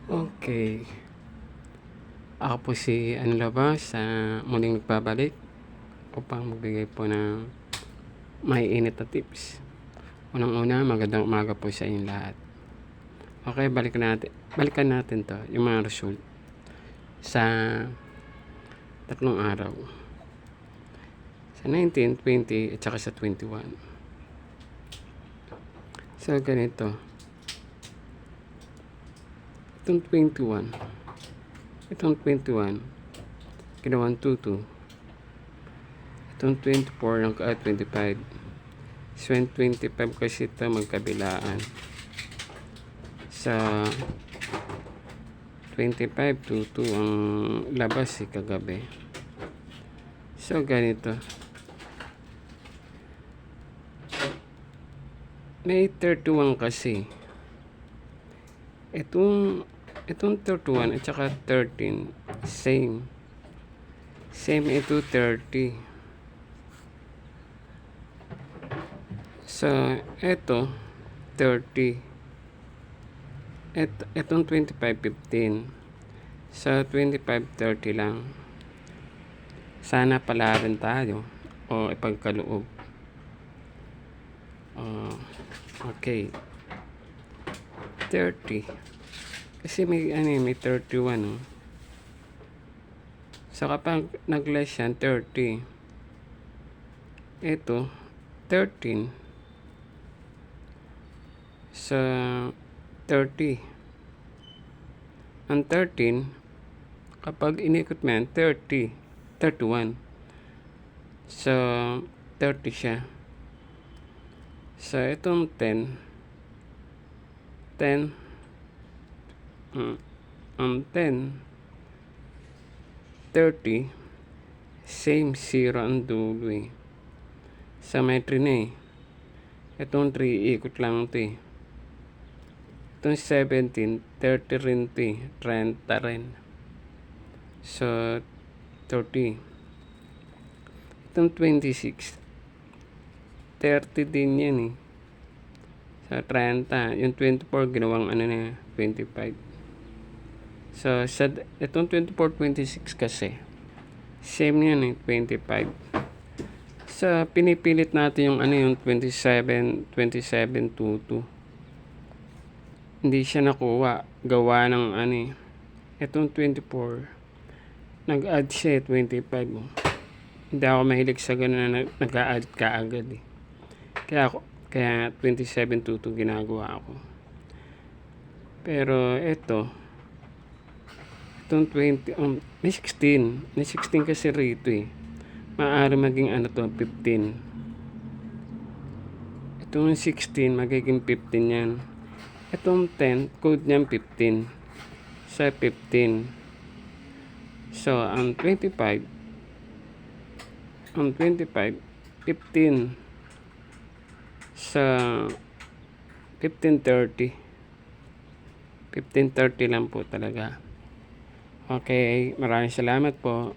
Okay. Ako po si Labas, muling nagbabalik upang magbigay po ng maiinit na tips. Unang-una, magandang umaga po sa inyong lahat. Okay, balikan natin to, yung mga result sa tatlong araw. Sa 19, 20, at saka sa 21. So, ganito. Itong 21, ginawan 2-2. Itong 24 ng 25. So, 25 kasi ito magkabilaan. Sa 25 to 2 ang labas kagabi. So, ganito. May 31 kasi. Itong 31 at saka 13, same ito 30. So, ito 30. Itong 25, 15. So, 25, 30 lang. Sana pala rin tayo o ipagkaloob. Okay. 30. Kasi may 31, oh. So, kapag nag-less yan, 30. Ito, 13. So, 30. Ang 13, kapag inikot mo yan, 30. 31. So, 30 siya. So, itong 10, ang 10, 30, same 0 ang dulo eh. Sa may 3 na eh. Itong 3, ikot lang ito eh. Itong 17, 30 rin ito eh. 30 rin. So, 30. Itong 26, 30 din yan eh. Sa 30, yung 24 ginawang 25. So, itong 24, 26 kasi, same yan eh, 25. So, pinipilit natin yung yung 27, 2. Hindi siya nakuha. Gawa ng itong 24, nag-add siya 25. Oh. Hindi ako mahilig sa ganun na nag-add ka agad eh. Kaya 27, 2 ginagawa ako. Pero itong 20, may 16. May 16 kasi rito eh. Maaari maging 15. Itong 16, magiging 15 yan. Itong 10, code niyan 15. Sa 15. So, ang 25, 15. Sa 15:30. 15:30 lang po talaga. Okay, maraming salamat po.